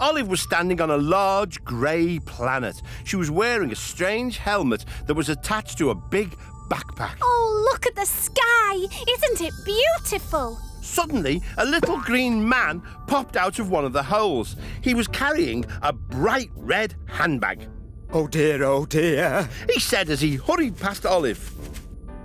Olive was standing on a large grey planet. She was wearing a strange helmet that was attached to a big backpack. Oh, look at the sky! Isn't it beautiful? Suddenly, a little green man popped out of one of the holes. He was carrying a bright red handbag. Oh dear, oh dear. He said as he hurried past Olive.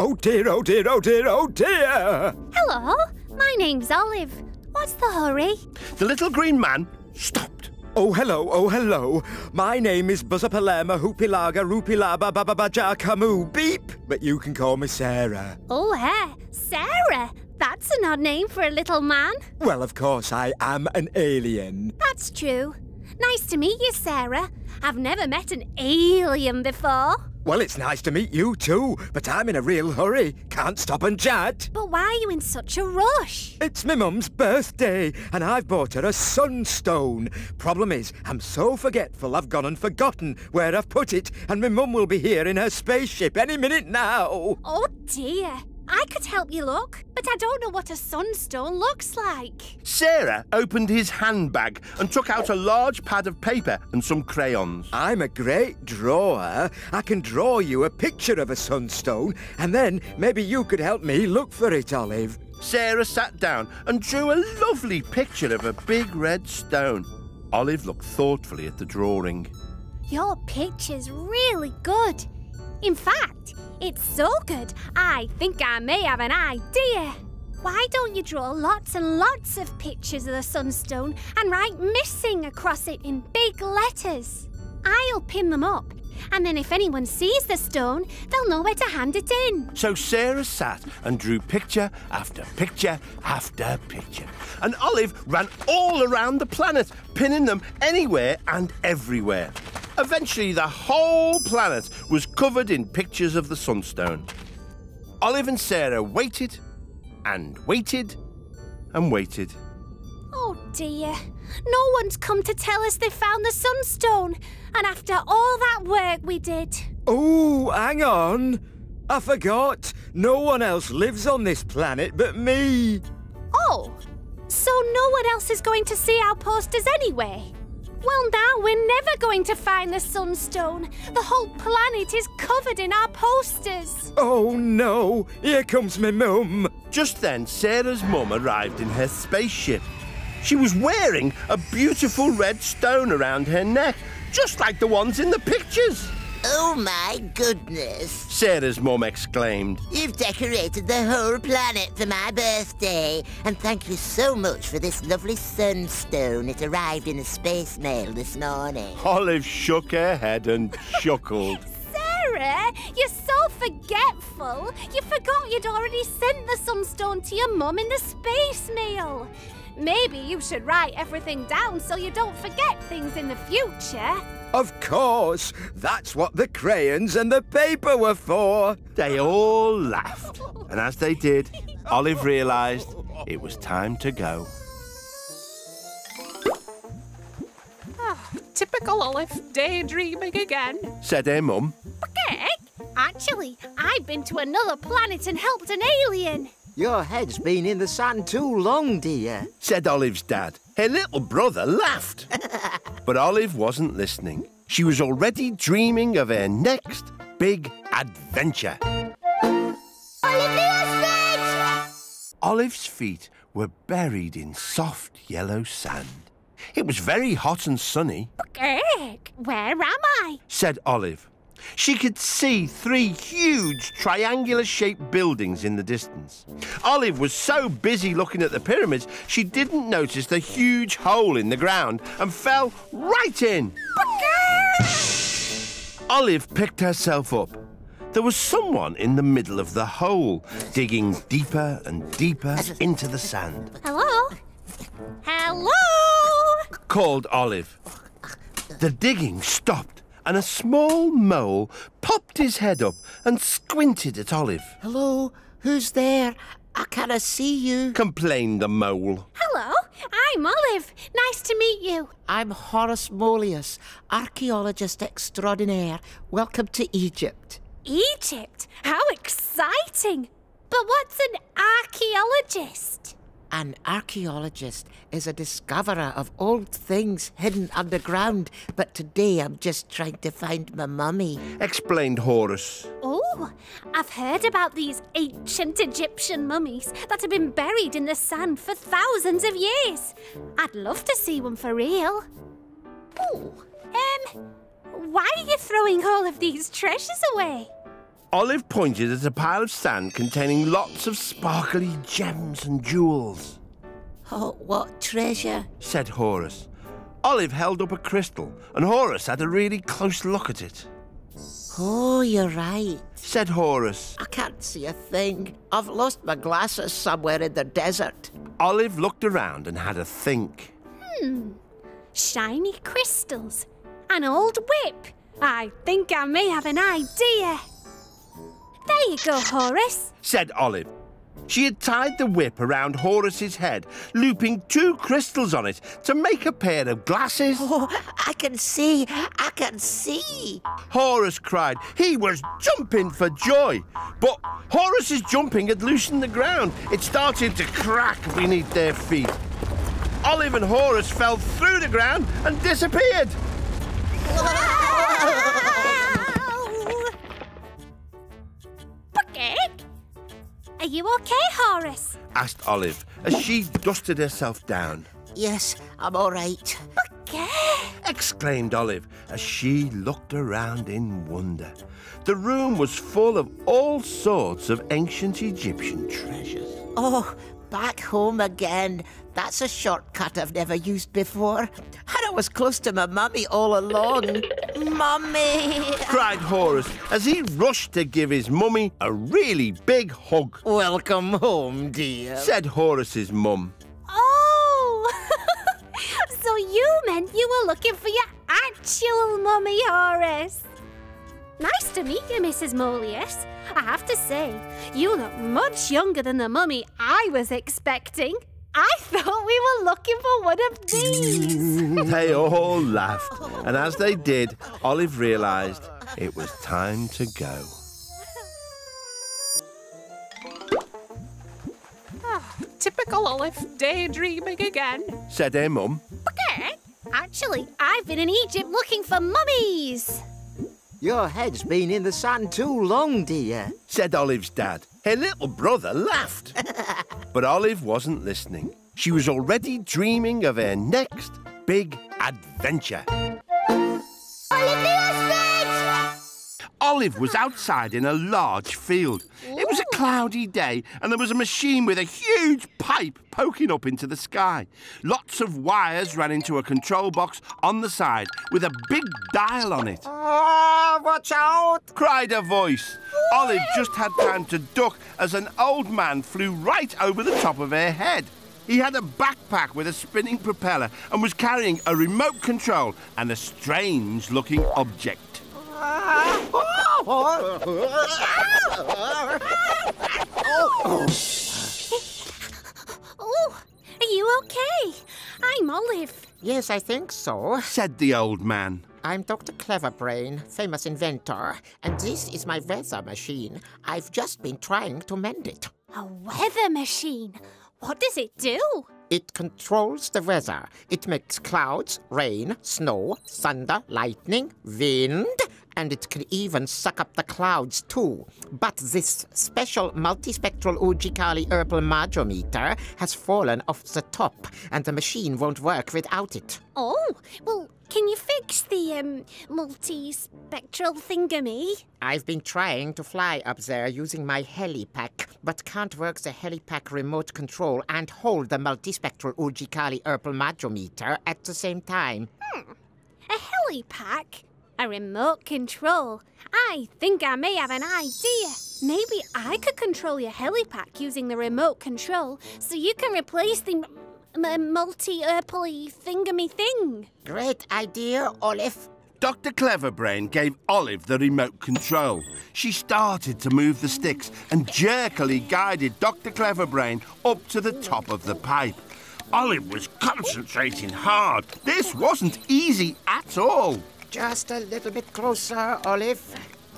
Oh dear, oh dear, oh dear, oh dear. Hello, my name's Olive. What's the hurry? The little green man stopped. Oh hello. My name is Buzzapalema Hoopilaga Roopilaba Bababaja Camu Beep, but you can call me Sarah. Oh, Sarah. That's an odd name for a little man. Well, of course, I am an alien. That's true. Nice to meet you, Sarah. I've never met an alien before. Well, it's nice to meet you too, but I'm in a real hurry. Can't stop and chat. But why are you in such a rush? It's my mum's birthday, and I've bought her a sunstone. Problem is, I'm so forgetful I've gone and forgotten where I've put it, and my mum will be here in her spaceship any minute now. Oh dear. I could help you look, but I don't know what a sunstone looks like. Sarah opened his handbag and took out a large pad of paper and some crayons. I'm a great drawer. I can draw you a picture of a sunstone, and then maybe you could help me look for it, Olive. Sarah sat down and drew a lovely picture of a big red stone. Olive looked thoughtfully at the drawing. Your picture's really good. In fact, it's so good, I think I may have an idea. Why don't you draw lots and lots of pictures of the sunstone and write missing across it in big letters? I'll pin them up, and then if anyone sees the stone, they'll know where to hand it in. So Sarah sat and drew picture after picture after picture. And Olive ran all around the planet, pinning them anywhere and everywhere. Eventually, the whole planet was covered in pictures of the sunstone. Olive and Sarah waited and waited and waited. Oh dear, no one's come to tell us they found the sunstone. And after all that work we did. Oh, hang on. I forgot. No one else lives on this planet but me. Oh, so no one else is going to see our posters anyway? Well, now we're never going to find the sunstone. The whole planet is covered in our posters. Oh, no. Here comes my mum. Just then, Sarah's mum arrived in her spaceship. She was wearing a beautiful red stone around her neck, just like the ones in the pictures. Oh, my goodness. Sarah's mum exclaimed. You've decorated the whole planet for my birthday. And thank you so much for this lovely sunstone. It arrived in a space mail this morning. Olive shook her head and chuckled. Sarah, you're so forgetful. You forgot you'd already sent the sunstone to your mum in the space mail. Maybe you should write everything down so you don't forget things in the future. Of course. That's what the crayons and the paper were for. They all laughed. And as they did, Olive realised it was time to go. Typical Olive, daydreaming again, said her mum. Okay. Actually, I've been to another planet and helped an alien. Your head's been in the sand too long, dear, said Olive's dad. Her little brother laughed. But Olive wasn't listening. She was already dreaming of her next big adventure. Olive the Ostrich! Olive's feet were buried in soft yellow sand. It was very hot and sunny. Egg, where am I? Said Olive. She could see 3 huge triangular-shaped buildings in the distance. Olive was so busy looking at the pyramids, she didn't notice the huge hole in the ground and fell right in. Olive picked herself up. There was someone in the middle of the hole, digging deeper and deeper into the sand. Hello? Hello? Called Olive. The digging stopped, and a small mole popped his head up and squinted at Olive. Hello? Who's there? I cannot see you. Complained the mole. Hello, I'm Olive. Nice to meet you. I'm Horace Molius, archaeologist extraordinaire. Welcome to Egypt. Egypt? How exciting! But what's an archaeologist? An archaeologist is a discoverer of old things hidden underground, but today I'm just trying to find my mummy. Explained Horus. Oh, I've heard about these ancient Egyptian mummies that have been buried in the sand for thousands of years. I'd love to see one for real. Oh, why are you throwing all of these treasures away? Olive pointed at a pile of sand containing lots of sparkly gems and jewels. Oh, what treasure? Said Horus. Olive held up a crystal, and Horus had a really close look at it. Oh, you're right. Said Horus. I can't see a thing. I've lost my glasses somewhere in the desert. Olive looked around and had a think. Shiny crystals. An old whip. I think I may have an idea. There you go, Horus. Said Olive. She had tied the whip around Horus's head, looping 2 crystals on it to make a pair of glasses. Oh, I can see. I can see. Horus cried. He was jumping for joy. But Horus's jumping had loosened the ground. It started to crack beneath their feet. Olive and Horus fell through the ground and disappeared. Are you okay, Horus? Asked Olive as she dusted herself down. Yes, I'm all right. Okay. Exclaimed Olive as she looked around in wonder. The room was full of all sorts of ancient Egyptian treasures. Oh, back home again. That's a shortcut I've never used before. And I was close to my mummy all along. Mummy! Cried Horus as he rushed to give his mummy a really big hug. Welcome home, dear. Said Horus's mum. Oh! So you meant you were looking for your actual mummy, Horus. Nice to meet you, Mrs. Molius. I have to say, you look much younger than the mummy I was expecting. I thought we were looking for one of these. They all laughed, and as they did, Olive realised it was time to go. Typical Olive, daydreaming again. Said her mum. Okay. Actually, I've been in Egypt looking for mummies. Your head's been in the sand too long, dear. Said Olive's dad. Her little brother laughed. But Olive wasn't listening. She was already dreaming of her next big adventure. Olive was outside in a large field. It was a cloudy day, and there was a machine with a huge pipe poking up into the sky. Lots of wires ran into a control box on the side with a big dial on it. Oh, watch out! Cried a voice. Olive just had time to duck as an old man flew right over the top of her head. He had a backpack with a spinning propeller and was carrying a remote control and a strange-looking object. Oh, are you okay? I'm Olive. Yes, I think so. Said the old man. I'm Dr. Cleverbrain, famous inventor, and this is my weather machine. I've just been trying to mend it. A weather machine? What does it do? It controls the weather. It makes clouds, rain, snow, thunder, lightning, wind, and it can even suck up the clouds too. But this special multispectral Ujikali herbal madrometer has fallen off the top, and the machine won't work without it. Oh, well, can you fix the, multi-spectral thingamy? I've been trying to fly up there using my helipack, but can't work the helipack remote control and hold the multispectral Ujikali herbal madrometer at the same time. A helipack? A remote control? I think I may have an idea. Maybe I could control your helipack using the remote control so you can replace the multi-herply thingamy thing. Great idea, Olive. Dr. Cleverbrain gave Olive the remote control. She started to move the sticks and jerkily guided Dr. Cleverbrain up to the top of the pipe. Olive was concentrating hard. This wasn't easy at all. Just a little bit closer, Olive.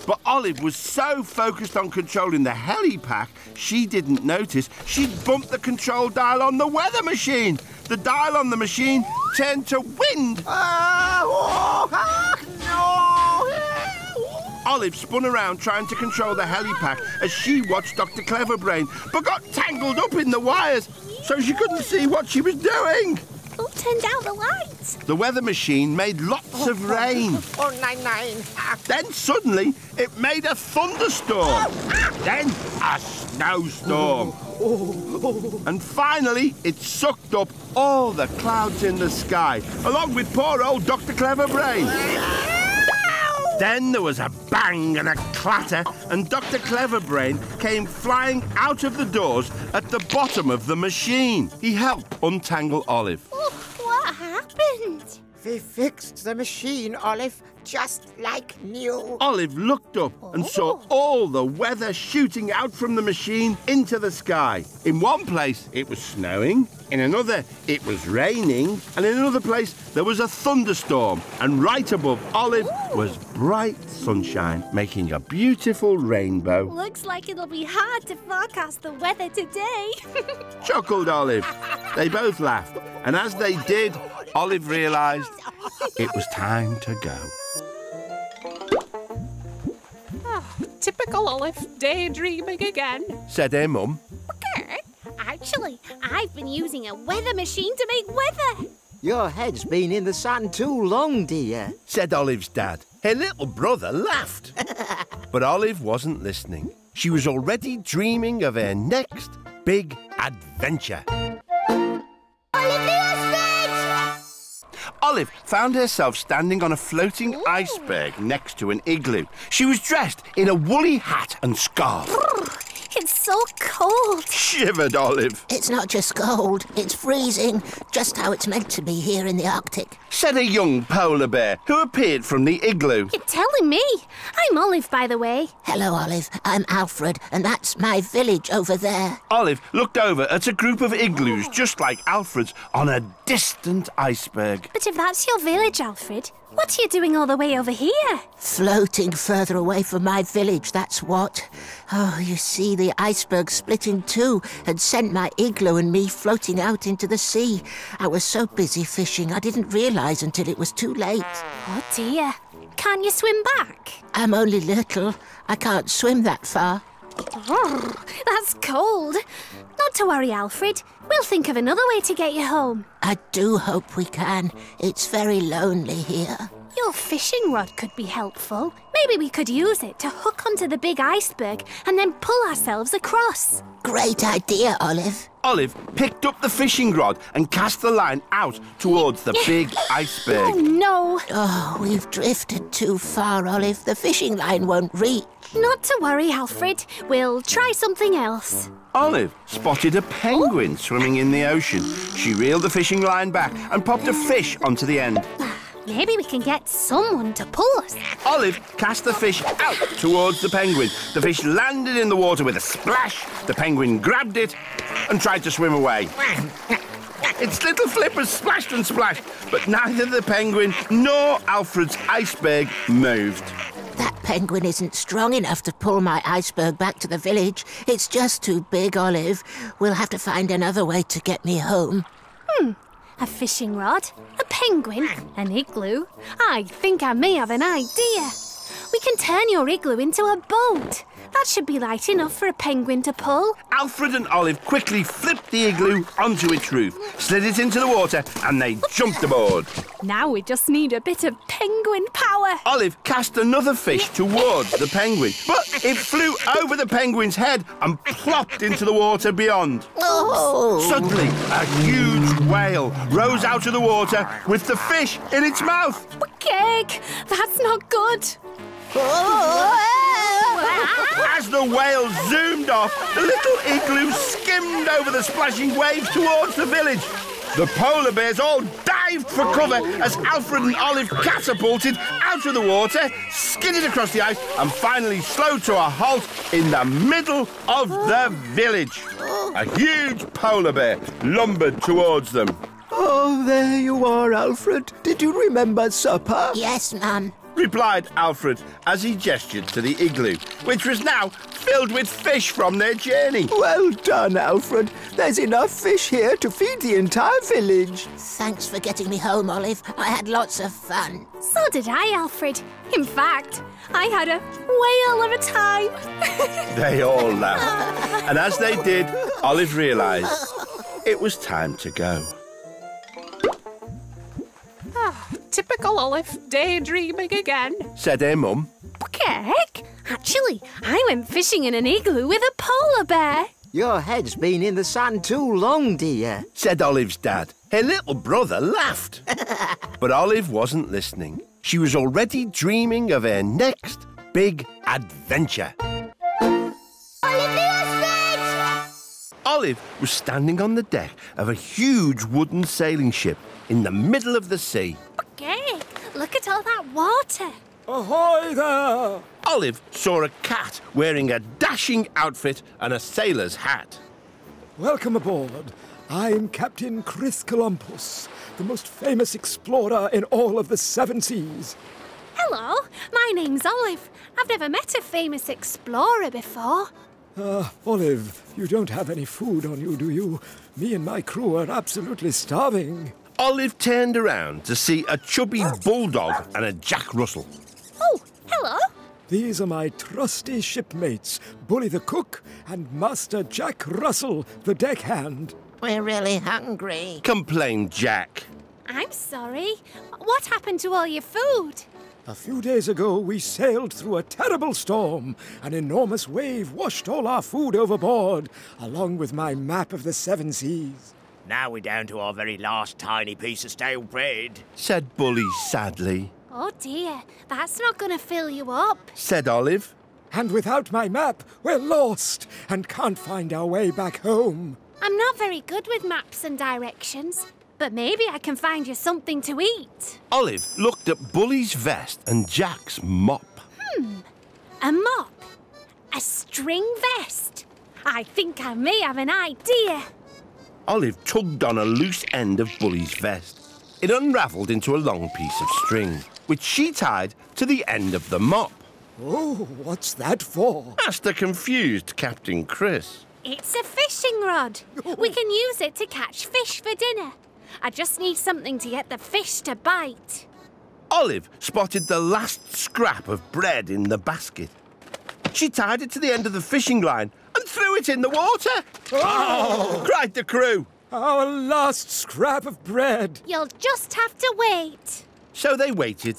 But Olive was so focused on controlling the helipack, she didn't notice she'd bumped the control dial on the weather machine. The dial on the machine turned to wind. Olive spun around trying to control the helipack as she watched Dr. Cleverbrain, but got tangled up in the wires, so she couldn't see what she was doing. Who turned out the lights? The weather machine made lots of rain. Oh, nine. Then suddenly it made a thunderstorm. Then a snowstorm. And finally it sucked up all the clouds in the sky, along with poor old Dr. Cleverbrain. Then there was a bang and a clatter, and Dr. Cleverbrain came flying out of the doors at the bottom of the machine. He helped untangle Olive. Oh, what happened? We fixed the machine, Olive, just like new. Olive looked up and saw all the weather shooting out from the machine into the sky. In one place, it was snowing. In another, it was raining. And in another place, there was a thunderstorm. And right above Olive was bright sunshine, making a beautiful rainbow. Looks like it'll be hard to forecast the weather today. Chuckled Olive. They both laughed. And as they did, Olive realised it was time to go. Typical Olive, daydreaming again. Said her mum. Actually, I've been using a weather machine to make weather. Your head's been in the sand too long, dear. Said Olive's dad. Her little brother laughed. But Olive wasn't listening. She was already dreaming of her next big adventure. Olive found herself standing on a floating iceberg next to an igloo. She was dressed in a woolly hat and scarf. It's so cold. Shivered Olive. It's not just cold, it's freezing, just how it's meant to be here in the Arctic. Said a young polar bear who appeared from the igloo. You're telling me? I'm Olive, by the way. Hello, Olive. I'm Alfred, and that's my village over there. Olive looked over at a group of igloos just like Alfred's on a distant iceberg. But if that's your village, Alfred, what are you doing all the way over here? Floating further away from my village, that's what. Oh, you see, the iceberg split in two and sent my igloo and me floating out into the sea. I was so busy fishing, I didn't realise until it was too late. Oh, dear. Can't you swim back? I'm only little. I can't swim that far. Oh, that's cold. Not to worry, Alfred. We'll think of another way to get you home. I do hope we can. It's very lonely here. Your fishing rod could be helpful. Maybe we could use it to hook onto the big iceberg and then pull ourselves across. Great idea, Olive. Olive picked up the fishing rod and cast the line out towards the big iceberg. Oh, no. Oh, we've drifted too far, Olive. The fishing line won't reach. Not to worry, Alfred. We'll try something else. Olive spotted a penguin swimming in the ocean. She reeled the fishing line back and popped a fish onto the end. Maybe we can get someone to pull us. Olive cast the fish out towards the penguin. The fish landed in the water with a splash. The penguin grabbed it and tried to swim away. Its little flippers splashed and splashed, but neither the penguin nor Alfred's iceberg moved. That penguin isn't strong enough to pull my iceberg back to the village. It's just too big, Olive. We'll have to find another way to get me home. A fishing rod, a penguin, an igloo. I think I may have an idea. We can turn your igloo into a boat. That should be light enough for a penguin to pull. Alfred and Olive quickly flipped the igloo onto its roof, slid it into the water, and they jumped aboard. Now we just need a bit of penguin power. Olive cast another fish towards the penguin, but it flew over the penguin's head and plopped into the water beyond. Oh! Suddenly, a huge whale rose out of the water with the fish in its mouth. Cake, that's not good. As the whale zoomed off, the little igloo skimmed over the splashing waves towards the village. The polar bears all dived for cover as Alfred and Olive catapulted out of the water, skidded across the ice, and finally slowed to a halt in the middle of the village. A huge polar bear lumbered towards them. Oh, there you are, Alfred. Did you remember supper? Yes, Mum. replied Alfred as he gestured to the igloo, which was now filled with fish from their journey. Well done, Alfred. There's enough fish here to feed the entire village. Thanks for getting me home, Olive. I had lots of fun. So did I, Alfred. In fact, I had a whale of a time. They all laughed. And as they did, Olive realised it was time to go. Typical Olive, daydreaming again. Said her mum. Heck, actually, I went fishing in an igloo with a polar bear. Your head's been in the sand too long, dear. Said Olive's dad. Her little brother laughed. But Olive wasn't listening. She was already dreaming of her next big adventure. Olive was standing on the deck of a huge wooden sailing ship in the middle of the sea. Okay, look at all that water. Ahoy there! Olive saw a cat wearing a dashing outfit and a sailor's hat. Welcome aboard. I'm Captain Chris Columbus, the most famous explorer in all of the 7 seas. Hello, my name's Olive. I've never met a famous explorer before. Olive, you don't have any food on you, do you? Me and my crew are absolutely starving. Olive turned around to see a chubby bulldog and a Jack Russell. Oh, hello. These are my trusty shipmates, Bully the cook and Master Jack Russell, the deckhand. We're really hungry. Complained Jack. I'm sorry. What happened to all your food? A few days ago, we sailed through a terrible storm. An enormous wave washed all our food overboard, along with my map of the 7 seas. Now we're down to our very last tiny piece of stale bread. Said Bully sadly. Oh dear, that's not going to fill you up. Said Olive. And without my map, we're lost and can't find our way back home. I'm not very good with maps and directions, but maybe I can find you something to eat. Olive looked at Bully's vest and Jack's mop. A mop? A string vest? I think I may have an idea. Olive tugged on a loose end of Bully's vest. It unravelled into a long piece of string, which she tied to the end of the mop. Oh, what's that for? Asked the confused Captain Chris. It's a fishing rod. We can use it to catch fish for dinner. I just need something to get the fish to bite. Olive spotted the last scrap of bread in the basket. She tied it to the end of the fishing line and threw it in the water. Oh! Cried the crew. Our last scrap of bread. You'll just have to wait. So they waited,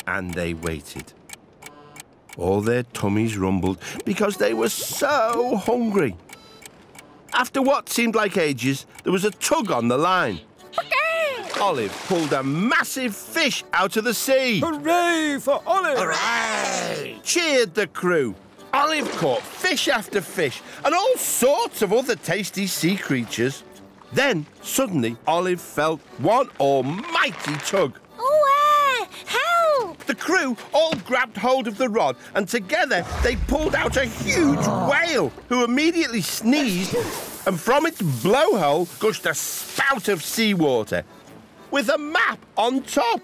and they waited. All their tummies rumbled because they were so hungry. After what seemed like ages, there was a tug on the line. Olive pulled a massive fish out of the sea. Hooray for Olive! Hooray! Cheered the crew. Olive caught fish after fish and all sorts of other tasty sea creatures. Then, suddenly, Olive felt one almighty tug. Oh, help! The crew all grabbed hold of the rod and together they pulled out a huge whale who immediately sneezed and from its blowhole gushed a spout of seawater with a map on top.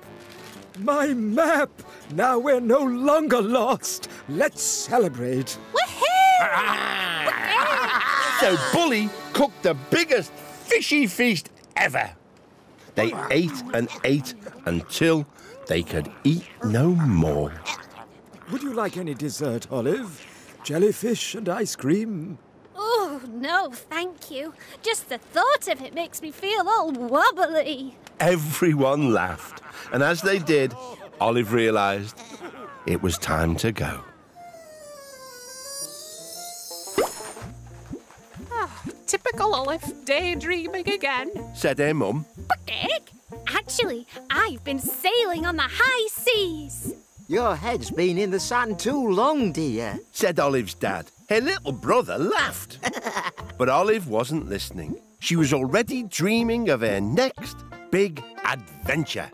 My map! Now we're no longer lost. Let's celebrate. Woohoo! So Bully cooked the biggest fishy feast ever. They ate and ate until they could eat no more. Would you like any dessert, Olive? Jellyfish and ice cream? Oh, no, thank you. Just the thought of it makes me feel all wobbly. Everyone laughed, and as they did, Olive realised it was time to go. Typical Olive, daydreaming again. Said her mum. Actually, I've been sailing on the high seas. Your head's been in the sand too long, dear. Said Olive's dad. Her little brother laughed. But Olive wasn't listening. She was already dreaming of her next big adventure.